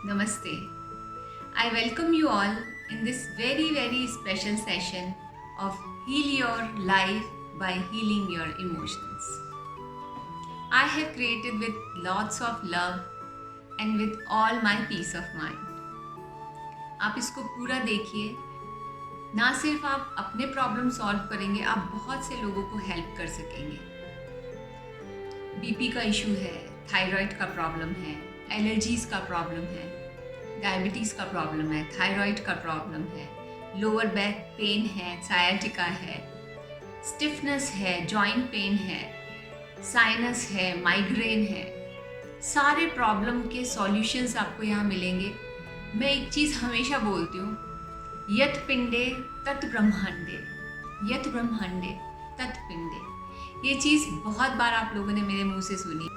Namaste. I welcome you all in this very special session of Heal Your Life by Healing Your Emotions. I have created with lots of love and with all my peace of mind. आप इसको पूरा देखिए, ना सिर्फ आप अपने problem solve करेंगे, आप बहुत से लोगों को हेल्प कर सकेंगे। बीपी का इशू है, थायराइड का प्रॉब्लम है, एलर्जीज का प्रॉब्लम है, डायबिटीज़ का प्रॉब्लम है, थायराइड का प्रॉब्लम है, लोअर बैक पेन है, सायाटिका है, स्टिफनेस है, जॉइंट पेन है, साइनस है, माइग्रेन है, सारे प्रॉब्लम के सॉल्यूशंस आपको यहाँ मिलेंगे। मैं एक चीज़ हमेशा बोलती हूँ, यत पिंडे तत् ब्रह्मांडे, यत ब्रह्मांडे तत् पिंडे। ये चीज़ बहुत बार आप लोगों ने मेरे मुंह से सुनी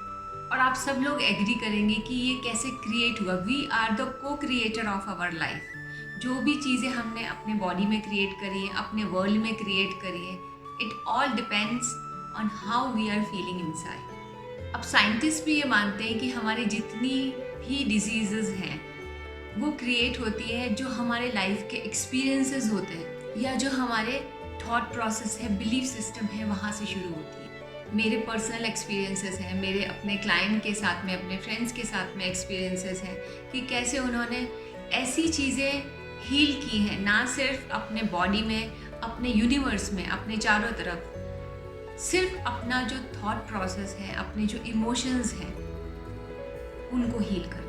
और आप सब लोग एग्री करेंगे कि ये कैसे क्रिएट हुआ। We are the co creator of our life. जो भी चीज़ें हमने अपने बॉडी में क्रिएट करी है, अपने वर्ल्ड में क्रिएट करी है, it all depends on how we are feeling inside. अब साइंटिस्ट भी ये मानते हैं कि हमारी जितनी भी डिजीज़ेस हैं वो क्रिएट होती है जो हमारे लाइफ के एक्सपीरियंसेस होते हैं या जो हमारे थॉट प्रोसेस है, बिलीफ सिस्टम है, वहाँ से शुरू होती है। मेरे पर्सनल एक्सपीरियंसेस हैं, मेरे अपने क्लाइंट के साथ में, अपने फ्रेंड्स के साथ में एक्सपीरियंसेस हैं कि कैसे उन्होंने ऐसी चीज़ें हील की हैं, ना सिर्फ अपने बॉडी में, अपने यूनिवर्स में, अपने चारों तरफ, सिर्फ अपना जो थॉट प्रोसेस है, अपने जो इमोशंस हैं उनको हील करके।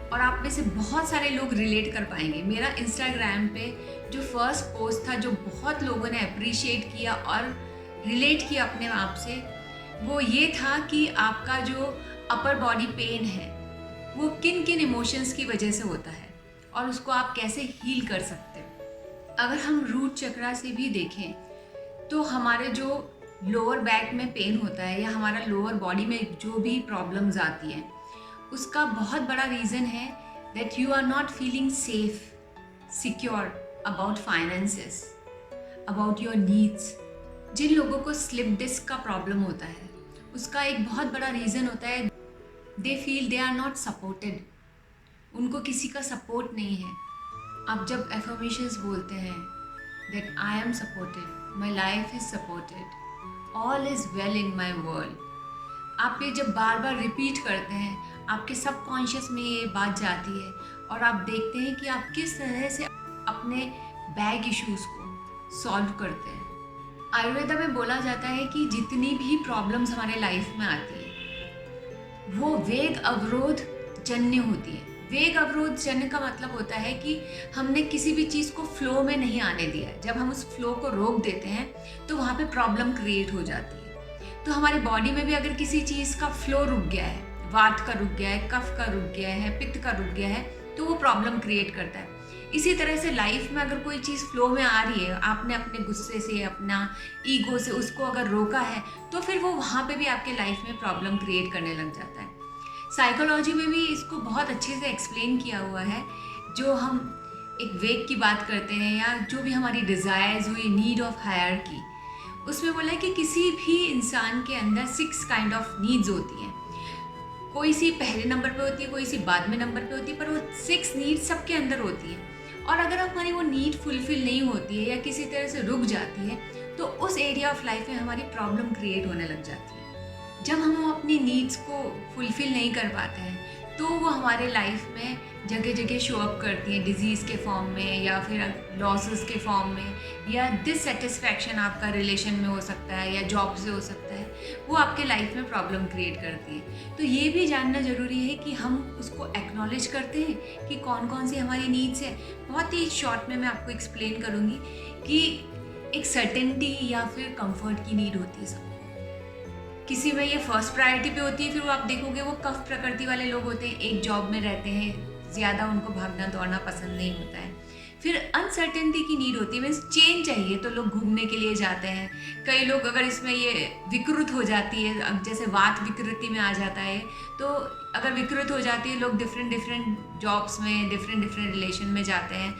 और आप में से बहुत सारे लोग रिलेट कर पाएंगे। मेरा इंस्टाग्राम पे जो फर्स्ट पोस्ट था जो बहुत लोगों ने अप्रिशिएट किया और रिलेट किया अपने आप से, वो ये था कि आपका जो अपर बॉडी पेन है वो किन किन इमोशंस की वजह से होता है और उसको आप कैसे हील कर सकते हो। अगर हम रूट चक्रा से भी देखें तो हमारे जो लोअर बैक में पेन होता है या हमारा लोअर बॉडी में जो भी प्रॉब्लम्स आती हैं, उसका बहुत बड़ा रीज़न है that you are not feeling safe, secure about finances, about your needs. जिन लोगों को स्लिप डिस्क का प्रॉब्लम होता है उसका एक बहुत बड़ा रीज़न होता है they feel they are not supported. उनको किसी का सपोर्ट नहीं है। आप जब एफर्मेशंस बोलते हैं that I am supported, my life is supported, all is well in my world, आप ये जब बार बार रिपीट करते हैं आपके सबकॉन्शियस में ये बात जाती है और आप देखते हैं कि आप किस तरह से अपने बैग इश्यूज़ को सॉल्व करते हैं। आयुर्वेदा में बोला जाता है कि जितनी भी प्रॉब्लम्स हमारे लाइफ में आती है वो वेग अवरोध जन्य होती है। वेग अवरोध जन्य का मतलब होता है कि हमने किसी भी चीज़ को फ्लो में नहीं आने दिया। जब हम उस फ्लो को रोक देते हैं तो वहाँ पे प्रॉब्लम क्रिएट हो जाती है। तो हमारी बॉडी में भी अगर किसी चीज़ का फ्लो रुक गया है, वात का रुक गया है, कफ का रुक गया है, पित्त का रुक गया है, तो वो प्रॉब्लम क्रिएट करता है। इसी तरह से लाइफ में अगर कोई चीज़ फ्लो में आ रही है, आपने अपने गुस्से से, अपना ईगो से उसको अगर रोका है तो फिर वो वहाँ पे भी आपके लाइफ में प्रॉब्लम क्रिएट करने लग जाता है। साइकोलॉजी में भी इसको बहुत अच्छे से एक्सप्लेन किया हुआ है। जो हम एक वेग की बात करते हैं या जो भी हमारी डिज़ायर्स हुई, नीड ऑफ हायरार्की, उसमें बोला है कि किसी भी इंसान के अंदर 6 काइंड ऑफ नीड्स होती हैं। कोई सी पहले नंबर पे होती है, कोई सी बाद में नंबर पे होती है, पर वो 6 नीड्स सबके अंदर होती है। और अगर हमारी वो नीड फुलफिल नहीं होती है या किसी तरह से रुक जाती है तो उस एरिया ऑफ लाइफ में हमारी प्रॉब्लम क्रिएट होने लग जाती है। जब हम अपनी नीड्स को फुलफिल नहीं कर पाते हैं तो वो हमारे लाइफ में जगह जगह शो अप करती हैं, डिजीज़ के फॉर्म में या फिर लॉसेस के फॉर्म में, या डिससेटिस्फैक्शन आपका रिलेशन में हो सकता है या जॉब से हो सकता है, वो आपके लाइफ में प्रॉब्लम क्रिएट करती है। तो ये भी जानना ज़रूरी है कि हम उसको एक्नॉलेज करते हैं कि कौन कौन सी हमारी नीड्स है। बहुत ही शॉर्ट में मैं आपको एक्सप्लेन करूँगी कि एक सर्टेनिटी या फिर कंफर्ट की नीड होती है सबको। किसी में ये फर्स्ट प्रायोरिटी पे होती है, फिर वो आप देखोगे वो कफ प्रकृति वाले लोग होते हैं, एक जॉब में रहते हैं, ज़्यादा उनको भागना दौड़ना पसंद नहीं होता है। फिर अनसर्टेनिटी की नीड होती है, मीन्स चेंज चाहिए तो लोग घूमने के लिए जाते हैं। कई लोग अगर इसमें ये विकृत हो जाती है, अब जैसे वात विकृति में आ जाता है, तो अगर विकृत हो जाती है लोग डिफरेंट जॉब्स में, डिफरेंट रिलेशन में जाते हैं।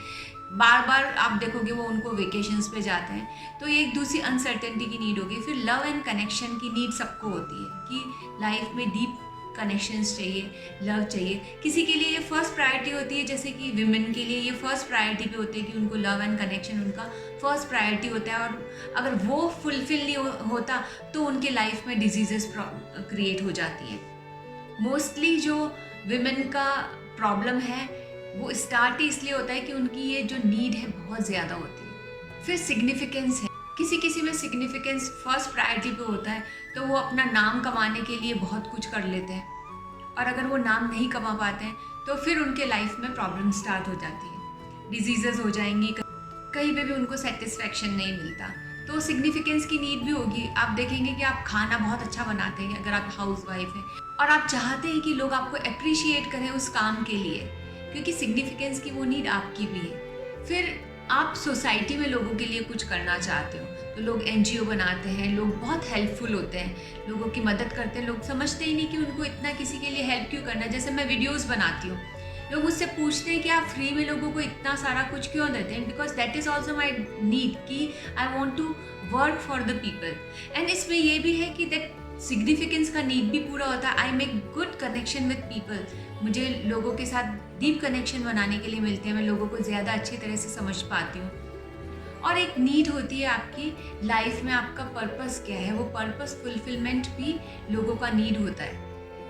बार बार आप देखोगे वो उनको वेकेशंस पे जाते हैं, तो ये एक दूसरी अनसर्टेनिटी की नीड होगी। फिर लव एंड कनेक्शन की नीड सबको होती है कि लाइफ में डीप कनेक्शंस चाहिए, लव चाहिए। किसी के लिए ये फर्स्ट प्रायोरिटी होती है, जैसे कि विमेन के लिए ये फर्स्ट प्रायोरिटी पे होती है कि उनको लव एंड कनेक्शन उनका फर्स्ट प्रायोरिटी होता है, और अगर वो फुलफिल नहीं होता तो उनके लाइफ में डिजीजेस क्रिएट हो जाती हैं। मोस्टली जो विमेन का प्रॉब्लम है वो स्टार्ट ही इसलिए होता है कि उनकी ये जो नीड है बहुत ज़्यादा होती है। फिर सिग्निफिकेंस है, किसी किसी में सिग्निफिकेंस फर्स्ट प्रायोरिटी पे होता है, तो वो अपना नाम कमाने के लिए बहुत कुछ कर लेते हैं, और अगर वो नाम नहीं कमा पाते हैं तो फिर उनके लाइफ में प्रॉब्लम स्टार्ट हो जाती है, डिजीजेस हो जाएंगी, कहीं पे भी उनको सेटिस्फेक्शन नहीं मिलता। तो सिग्निफिकेंस की नीड भी होगी। आप देखेंगे कि आप खाना बहुत अच्छा बनाते हैं अगर आप हाउस वाइफ हैं, और आप चाहते हैं कि लोग आपको अप्रिशिएट करें उस काम के लिए, क्योंकि सिग्निफिकेंस की वो नीड आपकी भी है। फिर आप सोसाइटी में लोगों के लिए कुछ करना चाहते हो, तो लोग एनजीओ बनाते हैं, लोग बहुत हेल्पफुल होते हैं, लोगों की मदद करते हैं। लोग समझते ही नहीं कि उनको इतना किसी के लिए हेल्प क्यों करना है। जैसे मैं वीडियोस बनाती हूँ, लोग मुझसे पूछते हैं कि आप फ्री में लोगों को इतना सारा कुछ क्यों देते हैं, because that is also my need कि I want to work for the people. And इसमें ये भी है कि दैट सिग्निफिकेंस का नीड भी पूरा होता है। I make good connection with people, मुझे लोगों के साथ डीप कनेक्शन बनाने के लिए मिलते हैं, मैं लोगों को ज़्यादा अच्छी तरह से समझ पाती हूँ। और एक नीड होती है आपकी लाइफ में, आपका पर्पस क्या है, वो पर्पस फुलफिलमेंट भी लोगों का नीड होता है।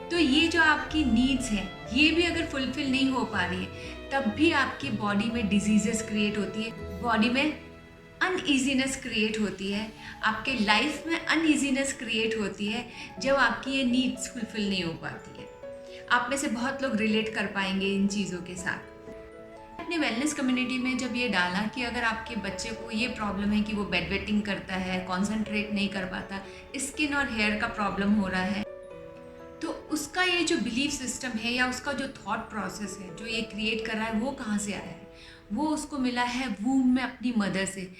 तो ये जो आपकी नीड्स हैं, ये भी अगर फुलफिल नहीं हो पा रही है, तब भी आपकी बॉडी में डिजीजेस क्रिएट होती है, बॉडी में अनईजीनेस क्रिएट होती है, आपके लाइफ में अनईजीनेस क्रिएट होती है जब आपकी ये नीड्स फुलफिल नहीं हो पाती है। आप में से बहुत लोग रिलेट कर पाएंगे इन चीज़ों के साथ। अपने वेलनेस कम्युनिटी में जब ये डाला कि अगर आपके बच्चे को ये प्रॉब्लम है कि वो बेड वेटिंग करता है, कॉन्सेंट्रेट नहीं कर पाता, स्किन और हेयर का प्रॉब्लम हो रहा है, तो उसका ये जो बिलीफ सिस्टम है या उसका जो थॉट प्रोसेस है जो ये क्रिएट कर रहा है, वो कहाँ से आया है? वो उसको मिला है वूम में अपनी मदर से।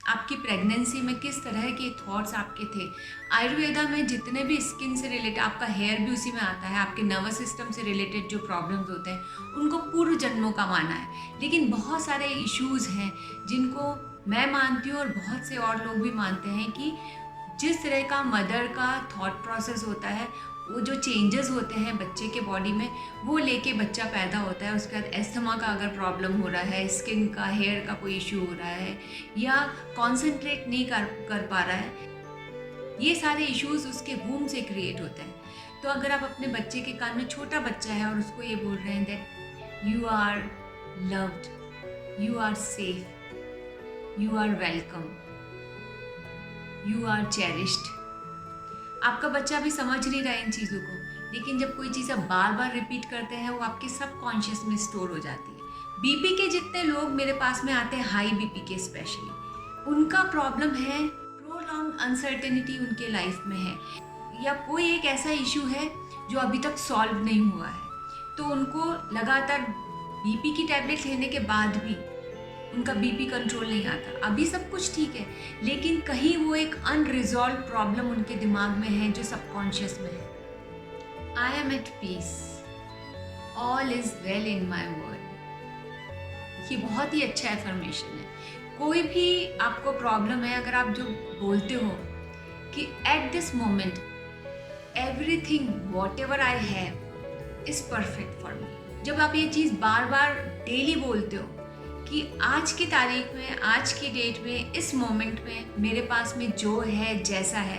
आपकी प्रेगनेंसी में किस तरह के थॉट्स आपके थे। आयुर्वेदा में जितने भी स्किन से रिलेटेड, आपका हेयर भी उसी में आता है, आपके नर्वस सिस्टम से रिलेटेड जो प्रॉब्लम्स होते हैं उनको पूर्व जन्मों का माना है। लेकिन बहुत सारे इश्यूज़ हैं जिनको मैं मानती हूँ और बहुत से और लोग भी मानते हैं कि जिस तरह का मदर का थॉट प्रोसेस होता है, वो जो चेंजेस होते हैं बच्चे के बॉडी में, वो लेके बच्चा पैदा होता है। उसके बाद एस्थमा का अगर प्रॉब्लम हो रहा है, स्किन का, हेयर का कोई इशू हो रहा है, या कॉन्सेंट्रेट नहीं कर पा रहा है, ये सारे इश्यूज उसके वूम से क्रिएट होते हैं। तो अगर आप अपने बच्चे के कान में, छोटा बच्चा है और उसको ये बोल रहे हैं that you are loved, you are safe, you are welcome, you are cherished, आपका बच्चा भी समझ नहीं रहा है इन चीज़ों को, लेकिन जब कोई चीज़ आप बार बार रिपीट करते हैं वो आपके सबकॉन्शियस में स्टोर हो जाती है। बीपी के जितने लोग मेरे पास में आते हैं, हाई बीपी के स्पेशली, उनका प्रॉब्लम है प्रोलॉन्ग अनसर्टेनिटी उनके लाइफ में है, या कोई एक ऐसा इशू है जो अभी तक सॉल्व नहीं हुआ है। तो उनको लगातार बीपी की टैबलेट लेने के बाद भी उनका बीपी कंट्रोल नहीं आता। अभी सब कुछ ठीक है, लेकिन कहीं वो एक अनरिजॉल्व प्रॉब्लम उनके दिमाग में है जो सबकॉन्शियस में है। I am at peace, all is well in my world. ये बहुत ही अच्छा एफर्मेशन है। कोई भी आपको प्रॉब्लम है, अगर आप जो बोलते हो कि at this moment everything what ever I have is perfect for me, जब आप ये चीज़ बार बार डेली बोलते हो कि आज की तारीख में, आज की डेट में, इस मोमेंट में मेरे पास में जो है, जैसा है,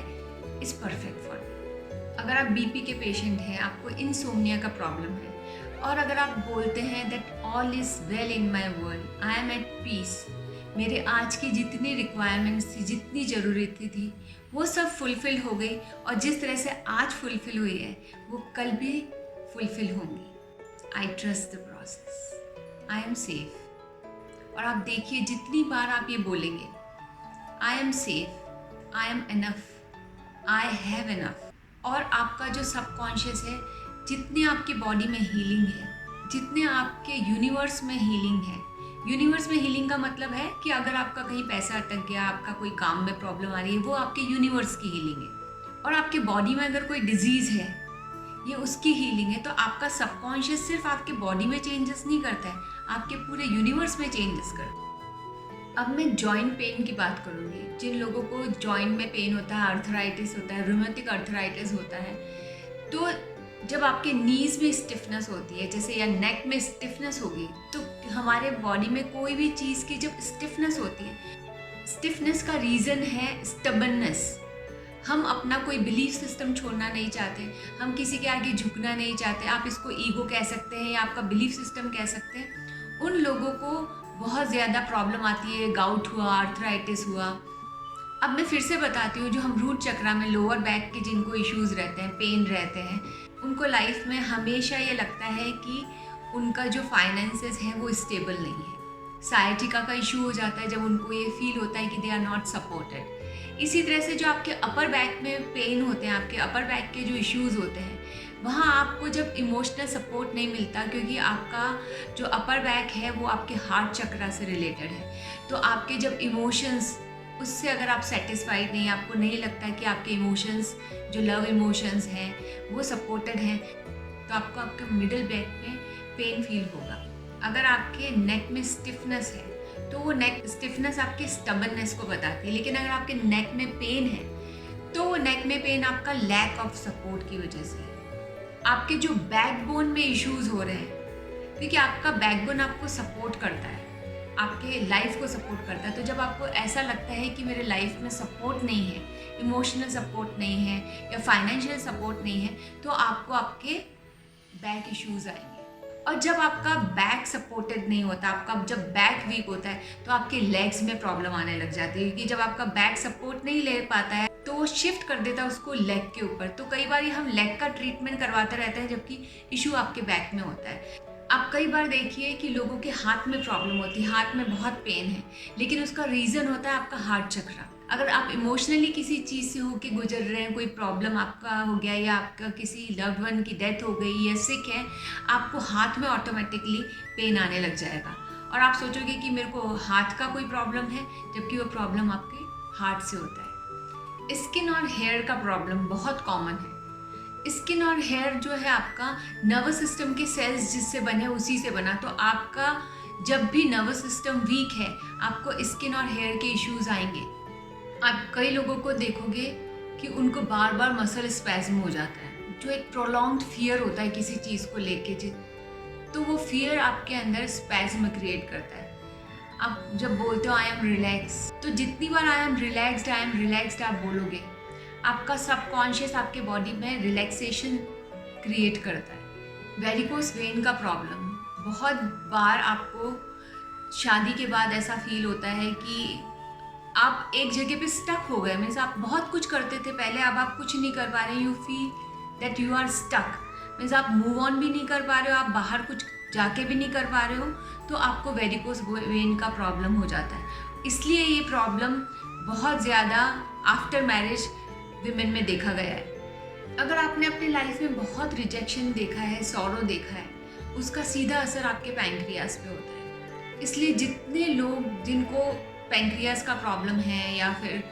इज़ परफेक्ट फॉर मी। अगर आप बीपी के पेशेंट हैं, आपको इंसोम्निया का प्रॉब्लम है, और अगर आप बोलते हैं that all is well in my world, I am at peace, मेरे आज की जितनी रिक्वायरमेंट्स थी, जितनी ज़रूरतें थी, वो सब फुलफ़िल हो गई, और जिस तरह से आज फुलफ़िल हुई है वो कल भी फुलफ़िल होंगी। आई trust the process, I am safe. और आप देखिए, जितनी बार आप ये बोलेंगे I am safe, I am enough, I have enough, और आपका जो सबकॉन्शियस है, जितने आपकी बॉडी में हीलिंग है, जितने आपके यूनिवर्स में हीलिंग है, यूनिवर्स में हीलिंग का मतलब है कि अगर आपका कहीं पैसा अटक गया, आपका कोई काम में प्रॉब्लम आ रही है, वो आपके यूनिवर्स की हीलिंग है। और आपके बॉडी में अगर कोई डिजीज़ है, ये उसकी हीलिंग है। तो आपका सबकॉन्शियस सिर्फ आपके बॉडी में चेंजेस नहीं करता है, आपके पूरे यूनिवर्स में चेंजेस करता है। अब मैं जॉइंट पेन की बात करूँगी। जिन लोगों को जॉइंट में पेन होता है, अर्थराइटिस होता है, रूमेटिक अर्थराइटिस होता है, तो जब आपके नीज में स्टिफनेस होती है जैसे या नेक में स्टिफनेस होगी, तो हमारे बॉडी में कोई भी चीज़ की जब स्टिफनेस होती है, स्टिफनेस का रीज़न है स्टबननेस। हम अपना कोई बिलीफ सिस्टम छोड़ना नहीं चाहते, हम किसी के आगे झुकना नहीं चाहते। आप इसको ईगो कह सकते हैं या आपका बिलीफ सिस्टम कह सकते हैं। उन लोगों को बहुत ज़्यादा प्रॉब्लम आती है, गाउट हुआ, आर्थराइटिस हुआ। अब मैं फिर से बताती हूँ, जो हम रूट चक्रा में लोअर बैक के जिनको इश्यूज़ रहते हैं, पेन रहते हैं, उनको लाइफ में हमेशा ये लगता है कि उनका जो फाइनेंसेस है वो स्टेबल नहीं है। साइटिका का इशू हो जाता है जब उनको ये फील होता है कि दे आर नॉट सपोर्टेड। इसी तरह से जो आपके अपर बैक में पेन होते हैं, आपके अपर बैक के जो इश्यूज़ होते हैं, वहाँ आपको जब इमोशनल सपोर्ट नहीं मिलता, क्योंकि आपका जो अपर बैक है वो आपके हार्ट चक्रा से रिलेटेड है। तो आपके जब इमोशंस, उससे अगर आप सेटिस्फाइड नहीं, आपको नहीं लगता कि आपके इमोशंस जो लव इमोशंस हैं वो सपोर्टेड हैं, तो आपको आपके मिडिल बैक में पेन फील होगा। अगर आपके नेक में स्टिफनेस है तो वो नेक स्टिफनेस आपके स्टबननेस को बताती है। लेकिन अगर आपके नेक में पेन है तो वो नेक में पेन आपका लैक ऑफ सपोर्ट की वजह से है। आपके जो बैकबोन में इश्यूज हो रहे हैं, क्योंकि आपका बैकबोन आपको सपोर्ट करता है, आपके लाइफ को सपोर्ट करता है। तो जब आपको ऐसा लगता है कि मेरे लाइफ में सपोर्ट नहीं है, इमोशनल सपोर्ट नहीं है या फाइनेंशियल सपोर्ट नहीं है, तो आपको आपके बैक इश्यूज आएंगे। और जब आपका बैक सपोर्टेड नहीं होता, आपका जब बैक वीक होता है, तो आपके लेग्स में प्रॉब्लम आने लग जाती है, क्योंकि जब आपका बैक सपोर्ट नहीं ले पाता है तो वो शिफ्ट कर देता है उसको लेग के ऊपर। तो कई बार हम लेग का ट्रीटमेंट करवाते रहते हैं जबकि इशू आपके बैक में होता है। आप कई बार देखिए कि लोगों के हाथ में प्रॉब्लम होती है, हाथ में बहुत पेन है, लेकिन उसका रीज़न होता है आपका हार्ट चक्रा। अगर आप इमोशनली किसी चीज़ से होके गुजर रहे हैं, कोई प्रॉब्लम आपका हो गया या आपका किसी लव्ड वन की डेथ हो गई या सिक है, आपको हाथ में ऑटोमेटिकली पेन आने लग जाएगा और आप सोचोगे कि मेरे को हाथ का कोई प्रॉब्लम है, जबकि वो प्रॉब्लम आपके हार्ट से होता है। स्किन और हेयर का प्रॉब्लम बहुत कॉमन है। स्किन और हेयर जो है आपका नर्वस सिस्टम के सेल्स जिससे बने उसी से बना। तो आपका जब भी नर्वस सिस्टम वीक है, आपको स्किन और हेयर के इश्यूज आएंगे। आप कई लोगों को देखोगे कि उनको बार बार मसल स्पैज्म हो जाता है, जो एक प्रोलॉन्ग्ड फियर होता है किसी चीज़ को लेके, तो वो फियर आपके अंदर स्पैज्म क्रिएट करता है। आप जब बोलते हो आई एम रिलैक्स, तो जितनी बार आई एम रिलैक्स्ड आप बोलोगे, आपका सबकॉन्शियस आपके बॉडी में रिलैक्सेशन क्रिएट करता है। वेरिकोस वेन का प्रॉब्लम, बहुत बार आपको शादी के बाद ऐसा फील होता है कि आप एक जगह पे स्टक हो गए। मीन्स आप बहुत कुछ करते थे पहले, अब आप कुछ नहीं कर पा रहे, you feel that you are stuck. Means आप मूव ऑन भी नहीं कर पा रहे हो, आप बाहर कुछ जाके भी नहीं कर पा रहे हो, तो आपको वेरिकोस वेन का प्रॉब्लम हो जाता है। इसलिए ये प्रॉब्लम बहुत ज़्यादा आफ्टर मैरिज विमेन में देखा गया है। अगर आपने अपनी लाइफ में बहुत रिजेक्शन देखा है, सॉरो देखा है, उसका सीधा असर आपके पैंक्रियाज पे होता है। इसलिए जितने लोग जिनको पैंक्रियाज का प्रॉब्लम है या फिर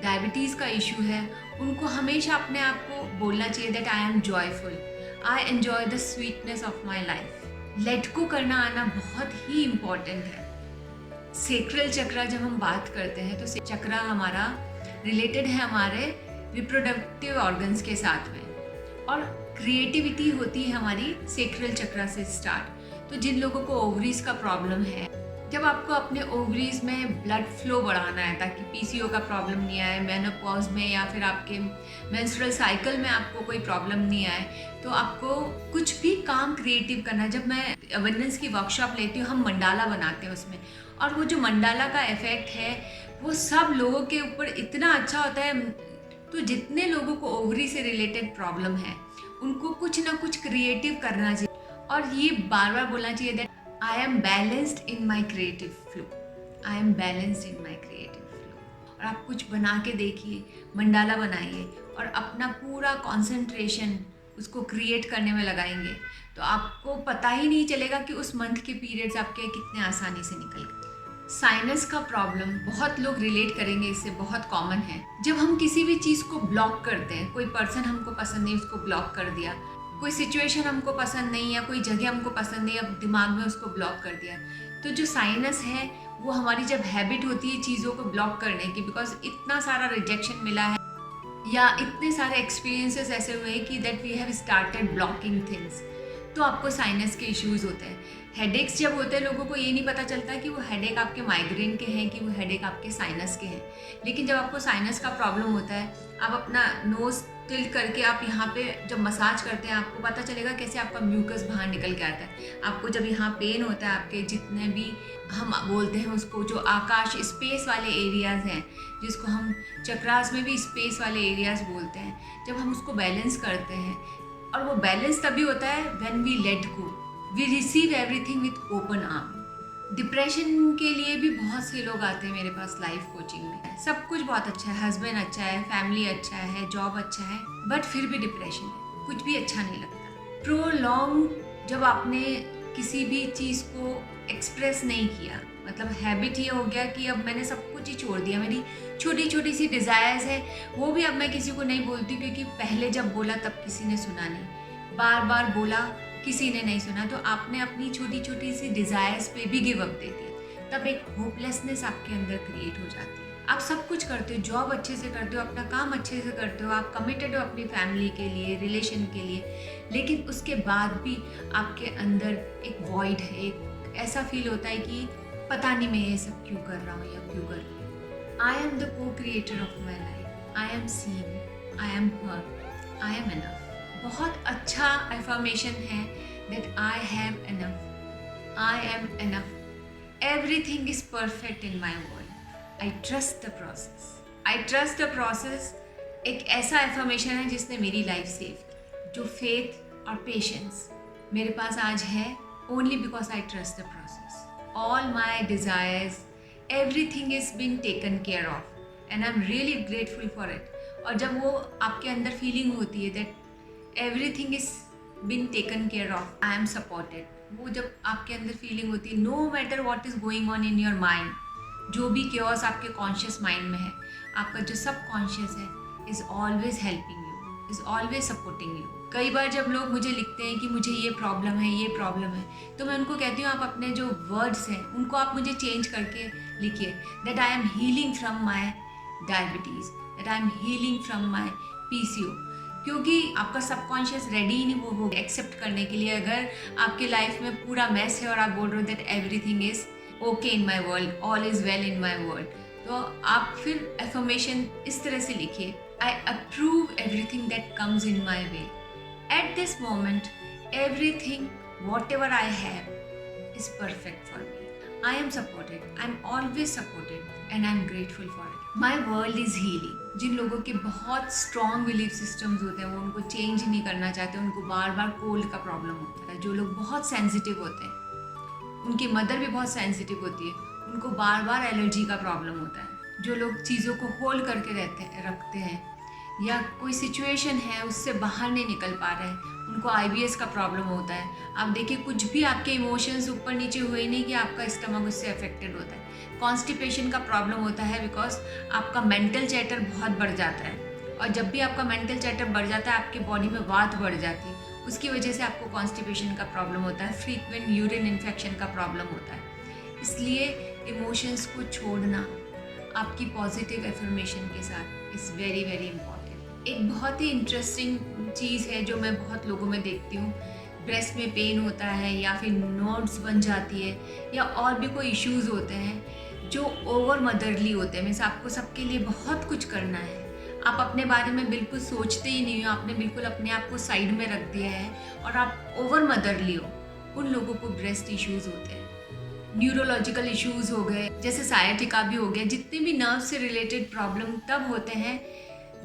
डायबिटीज़ का इशू है, उनको हमेशा अपने आप को बोलना चाहिए that I am joyful, I enjoy the sweetness of my life. Let को करना आना बहुत ही इम्पॉर्टेंट है। सेक्रल चक्रा जब हम बात करते हैं तो चक्रा हमारा रिलेटेड है हमारे रिप्रोडक्टिव ऑर्गन्स के साथ में, और क्रिएटिविटी होती है हमारी सेक्रल चक्रा से स्टार्ट। तो जिन लोगों को ओवरीज का प्रॉब्लम है, जब आपको अपने ओवरीज में ब्लड फ्लो बढ़ाना है ताकि पीसीओ का प्रॉब्लम नहीं आए, मेनोपॉज में या फिर आपके मेंस्ट्रुअल साइकिल में आपको कोई प्रॉब्लम नहीं आए, तो आपको कुछ भी काम क्रिएटिव करना है। जब मैं अवेयरनेस की वर्कशॉप लेती हूँ, हम मंडाला बनाते हैं उसमें, और वो जो मंडाला का इफेक्ट है वो सब लोगों के ऊपर इतना अच्छा होता है। तो जितने लोगों को ओवरी से रिलेटेड प्रॉब्लम है, उनको कुछ ना कुछ क्रिएटिव करना चाहिए और ये बार बार बोलना चाहिए that I M balanced in my creative flow, I am balanced in my creative flow. और आप कुछ बना के देखिए, मंडाला बनाइए और अपना पूरा कॉन्सेंट्रेशन उसको क्रिएट करने में लगाएंगे, तो आपको पता ही नहीं चलेगा कि उस मंथ के पीरियड्स आपके कितने आसानी से निकल गए। साइनस का प्रॉब्लम बहुत लोग रिलेट करेंगे, इससे बहुत कॉमन है। जब हम किसी भी चीज़ को ब्लॉक करते हैं, कोई पर्सन हमको पसंद नहीं, उसको ब्लॉक कर दिया, कोई सिचुएशन हमको पसंद नहीं या कोई जगह हमको पसंद नहीं, अब दिमाग में उसको ब्लॉक कर दिया, तो जो साइनस है वो हमारी जब हैबिट होती है चीज़ों को ब्लॉक करने की, बिकॉज इतना सारा रिजेक्शन मिला है, या इतने सारे एक्सपीरियंसेस ऐसे हुए हैं कि that we have started blocking things, तो आपको साइनस के इश्यूज होते हैं। हेडेक्स जब होते हैं लोगों को ये नहीं पता चलता कि वो हेडेक आपके माइग्रेन के हैं कि वो हेडेक आपके साइनस के हैं। लेकिन जब आपको साइनस का प्रॉब्लम होता है, आप अपना नोज टिल्ट करके आप यहाँ पे जब मसाज करते हैं, आपको पता चलेगा कैसे आपका म्यूकस बाहर निकल के आता है। आपको जब यहाँ पेन होता है, आपके जितने भी हम बोलते हैं उसको जो आकाश स्पेस वाले एरियाज़ हैं, जिसको हम चक्रास में भी स्पेस वाले एरियाज़ बोलते हैं, जब हम उसको बैलेंस करते हैं, और वो बैलेंस तभी होता है when we let go, we receive everything with open arm. Depression के लिए भी बहुत से लोग आते हैं मेरे पास लाइफ कोचिंग में। सब कुछ बहुत अच्छा है, हस्बैंड अच्छा है, फैमिली अच्छा है, जॉब अच्छा है, बट फिर भी डिप्रेशन है, कुछ भी अच्छा नहीं लगता। प्रोलॉन्ग जब आपने किसी भी चीज़ को एक्सप्रेस नहीं किया, मतलब हैबिट ये हो गया कि अब मैंने सब कुछ ही छोड़ दिया, मेरी छोटी छोटी सी डिज़ायर्स है वो भी अब मैं किसी को नहीं बोलती, क्योंकि पहले जब बोला तब किसी ने सुना नहीं, बार बार बोला किसी ने नहीं सुना, तो आपने अपनी छोटी छोटी सी डिज़ायर्स पे भी गिव अप दे दिया। तब एक होपलेसनेस आपके अंदर क्रिएट हो जाती है। आप सब कुछ करते हो, जॉब अच्छे से करते हो, अपना काम अच्छे से करते हो, आप कमिटेड हो अपनी फैमिली के लिए, रिलेशन के लिए, लेकिन उसके बाद भी आपके अंदर एक वॉइड है, एक ऐसा फील होता है कि पता नहीं मैं ये सब क्यों कर रहा हूँ या क्यों कर रही हूँ। I am the co creator of my life, I am seen, I am heard, I am enough. बहुत अच्छा एफर्मेशन है that I have enough, I am enough, everything is perfect in my world, I trust the process, I trust the process. एक ऐसा affirmation है जिसने मेरी life save की। जो फेथ और पेशेंस मेरे पास आज है, only because I trust the process. All my desires, everything is been taken care of and I am really grateful for it. और जब वो आपके अंदर फीलिंग होती है that everything is been taken care of, I am supported, वो जब आपके अंदर फीलिंग होती है, no matter what is going on in your mind, जो भी क्योस आपके कॉन्शियस माइंड में है, आपका जो सब कॉन्शियस है is always helping you, is always supporting you. कई बार जब लोग मुझे लिखते हैं कि मुझे ये प्रॉब्लम है, ये प्रॉब्लम है, तो मैं उनको कहती हूँ आप अपने जो वर्ड्स हैं उनको आप मुझे चेंज करके लिखिए that I M healing from my diabetes, that I M healing from my PCO। क्योंकि आपका सबकॉन्शियस रेडी ही नहीं वो हो एक्सेप्ट करने के लिए। अगर आपके लाइफ में पूरा मैस है और आप बोल रहे हो that everything is okay in my world, all is well in my world, तो आप फिर एफर्मेशन इस तरह से लिखिए, I approve everything that comes in my way, at this moment everything what ever I have is perfect for me, I am supported, I am always supported and I am grateful for it. My world is healing. जिन लोगों के बहुत strong belief systems होते हैं वो उनको change नहीं करना चाहते, उनको बार बार cold का problem होता है। जो लोग बहुत sensitive होते हैं, उनकी मदर भी बहुत sensitive होती है, उनको बार बार एलर्जी का प्रॉब्लम होता है। जो लोग चीज़ों को होल्ड करके रखते हैं या कोई सिचुएशन है उससे बाहर नहीं निकल पा रहे हैं, उनको IBS का प्रॉब्लम होता है। आप देखिए कुछ भी आपके इमोशंस ऊपर नीचे हुए नहीं कि आपका स्टमक उससे अफेक्टेड होता है। कॉन्स्टिपेशन का प्रॉब्लम होता है बिकॉज आपका मेंटल चैटर बहुत बढ़ जाता है, और जब भी आपका मेंटल चैटर बढ़ जाता है आपके बॉडी में वात बढ़ जाती है, उसकी वजह से आपको कॉन्स्टिपेशन का प्रॉब्लम होता है, फ्रीक्वेंट यूरिन इन्फेक्शन का प्रॉब्लम होता है। इसलिए इमोशंस को छोड़ना आपकी पॉजिटिव एफर्मेशन के साथ इज़ वेरी वेरी इंपॉर्टेंट। एक बहुत ही इंटरेस्टिंग चीज़ है जो मैं बहुत लोगों में देखती हूँ, ब्रेस्ट में पेन होता है या फिर नोड्स बन जाती है या और भी कोई इश्यूज़ होते हैं जो ओवर मदरली होते हैं। मीन्स आपको सबके लिए बहुत कुछ करना है, आप अपने बारे में बिल्कुल सोचते ही नहीं हो, आपने बिल्कुल अपने आप को साइड में रख दिया है और आप ओवर मदरली हो, उन लोगों को ब्रेस्ट इश्यूज़ होते हैं। न्यूरोलॉजिकल इश्यूज़ हो गए, जैसे सायाटिका भी हो गया, जितने भी नर्व से रिलेटेड प्रॉब्लम तब होते हैं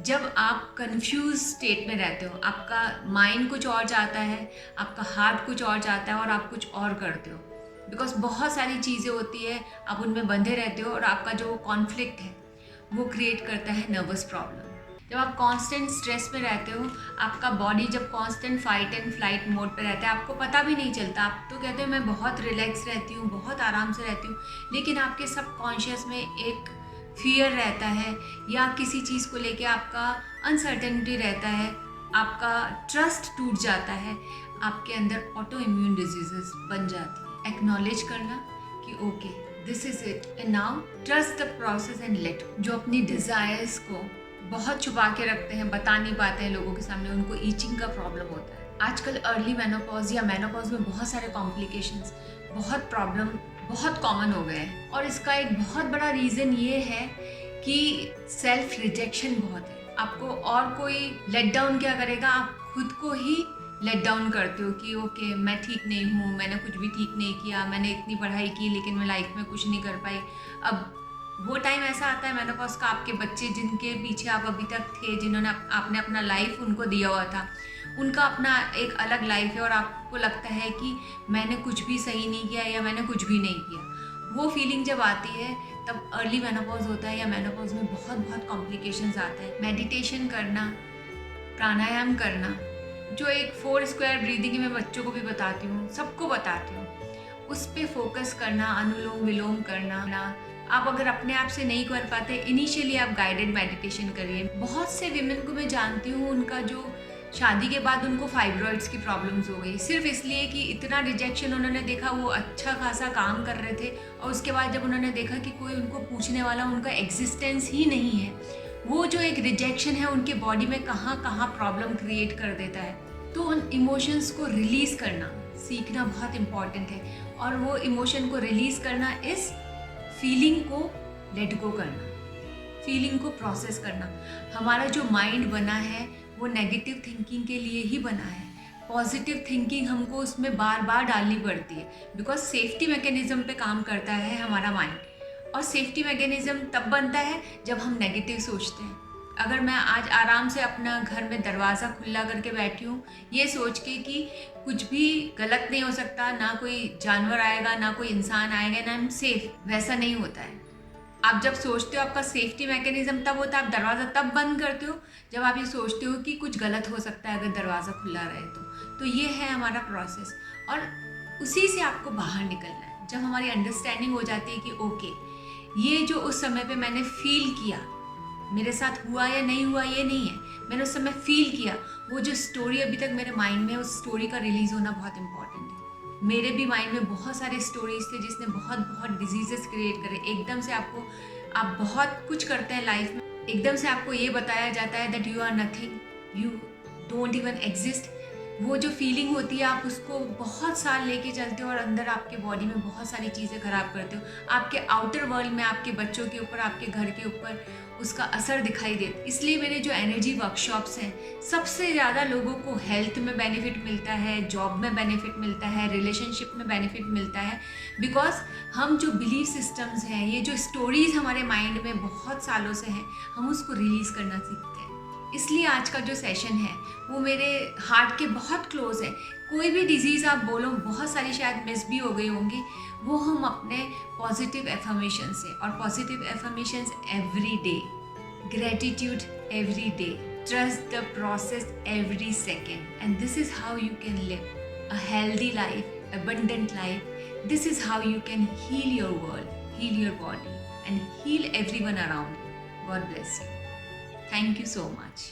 जब आप कंफ्यूज स्टेट में रहते हो। आपका माइंड कुछ और चाहता है, आपका हार्ट कुछ और चाहता है और आप कुछ और करते हो, बिकॉज बहुत सारी चीज़ें होती है, आप उनमें बंधे रहते हो और आपका जो कॉन्फ्लिक्ट है वो क्रिएट करता है नर्वस प्रॉब्लम। जब आप कांस्टेंट स्ट्रेस में रहते हो, आपका बॉडी जब constant fight and flight mode पे रहता है, आपको पता भी नहीं चलता। आप तो कहते हो मैं बहुत रिलैक्स रहती हूँ, बहुत आराम से रहती हूँ, लेकिन आपके सब कॉन्शियस में एक फियर रहता है या किसी चीज़ को लेके आपका अनसर्टेनिटी रहता है, आपका ट्रस्ट टूट जाता है, आपके अंदर ऑटो इम्यून डिजीजेस बन जाती है। एक्नॉलेज करना कि okay this is it and now trust the process and let. जो अपनी डिज़ायर्स को बहुत छुपा के रखते हैं, बता नहीं पाते हैं लोगों के सामने, उनको ईचिंग का प्रॉब्लम होता है। आजकल अर्ली मेनोपॉज या मेनोपॉज में बहुत सारे कॉम्प्लिकेशंस, बहुत प्रॉब्लम बहुत कॉमन हो गए हैं। और इसका एक बहुत बड़ा रीज़न ये है कि सेल्फ रिजेक्शन बहुत है। आपको और कोई लेट डाउन क्या करेगा, आप खुद को ही लेट डाउन करते हो कि ओके मैं ठीक नहीं हूँ, मैंने कुछ भी ठीक नहीं किया, मैंने इतनी पढ़ाई की लेकिन मैं लाइफ में कुछ नहीं कर पाई। अब वो टाइम ऐसा आता है मेनोपॉज का, आपके बच्चे जिनके पीछे आप अभी तक थे, जिन्होंने आपने अपना लाइफ उनको दिया हुआ था, उनका अपना एक अलग लाइफ है और आपको लगता है कि मैंने कुछ भी सही नहीं किया या मैंने कुछ भी नहीं किया। वो फीलिंग जब आती है तब अर्ली मेनोपॉज होता है, या मेनोपॉज में बहुत बहुत कॉम्प्लिकेशंस आते हैं। मेडिटेशन करना, प्राणायाम करना, जो एक 4 स्क्वायर ब्रीदिंग मैं बच्चों को भी बताती हूँ, सबको बताती हूँ, उस पर फोकस करना, अनुलोम विलोम करना। आप अगर अपने आप से नहीं कर पाते, इनिशियली आप गाइडेड मेडिटेशन करिए। बहुत से विमेन को मैं जानती हूँ, उनका जो शादी के बाद उनको फाइब्रॉइड्स की प्रॉब्लम्स हो गई, सिर्फ इसलिए कि इतना रिजेक्शन उन्होंने देखा। वो अच्छा खासा काम कर रहे थे और उसके बाद जब उन्होंने देखा कि कोई उनको पूछने वाला, उनका एग्जिस्टेंस ही नहीं है, वो जो एक रिजेक्शन है उनके बॉडी में कहाँ कहाँ प्रॉब्लम क्रिएट कर देता है। तो उन इमोशंस को रिलीज़ करना सीखना बहुत इम्पॉर्टेंट है। और वो इमोशन को रिलीज़ करना इस फीलिंग को लेट गो करना, फीलिंग को प्रोसेस करना। हमारा जो माइंड बना है वो नेगेटिव थिंकिंग के लिए ही बना है। पॉजिटिव थिंकिंग हमको उसमें बार बार डालनी पड़ती है, बिकॉज सेफ्टी मैकेनिज्म पे काम करता है हमारा माइंड। और सेफ्टी मैकेनिज्म तब बनता है जब हम नेगेटिव सोचते हैं। अगर मैं आज आराम से अपना घर में दरवाज़ा खुला करके बैठी हूँ, ये सोच के कि कुछ भी गलत नहीं हो सकता, ना कोई जानवर आएगा, ना कोई इंसान आएगा, ना हम सेफ, वैसा नहीं होता है। आप जब सोचते हो, आपका सेफ्टी मैकेनिज्म तब होता है, आप दरवाज़ा तब बंद करते हो जब आप ये सोचते हो कि कुछ गलत हो सकता है अगर दरवाज़ा खुला रहे तो ये है हमारा प्रोसेस। और उसी से आपको बाहर निकलना है। जब हमारी अंडरस्टैंडिंग हो जाती है कि ओके, ये जो उस समय पे मैंने फील किया, मेरे साथ हुआ या नहीं हुआ ये नहीं है, मैंने उस समय फील किया, वो जो स्टोरी अभी तक मेरे माइंड में है, उस स्टोरी का रिलीज़ होना बहुत इंपॉर्टेंट है। मेरे भी माइंड में बहुत सारे स्टोरीज थे जिसने बहुत बहुत डिजीजेस क्रिएट करे। एकदम से आप बहुत कुछ करते हैं लाइफ में, एकदम से आपको ये बताया जाता है that you are nothing, you don't even exist. वो जो फीलिंग होती है, आप उसको बहुत साल लेके चलते हो और अंदर आपके बॉडी में बहुत सारी चीज़ें खराब करते हो। आपके आउटर वर्ल्ड में, आपके बच्चों के ऊपर, आपके घर के ऊपर उसका असर दिखाई देता। इसलिए मेरे जो एनर्जी वर्कशॉप्स हैं, सबसे ज़्यादा लोगों को हेल्थ में बेनिफिट मिलता है, जॉब में बेनिफिट मिलता है, रिलेशनशिप में बेनिफिट मिलता है। बिकॉज हम जो बिलीफ सिस्टम्स हैं, ये जो स्टोरीज हमारे माइंड में बहुत सालों से हैं, हम उसको रिलीज़ करना सीखते हैं। इसलिए आज का जो सेशन है वो मेरे हार्ट के बहुत क्लोज है। कोई भी डिजीज़ आप बोलो, बहुत सारी शायद मिस भी हो गई होंगी, वो हम अपने पॉजिटिव एफर्मेशन से, और positive affirmations every day, gratitude every day, trust the process every second, and this is how you can live a healthy life, abundant life. This is how you can heal your world, heal your body, and heal everyone around you. God bless you. Thank you so much.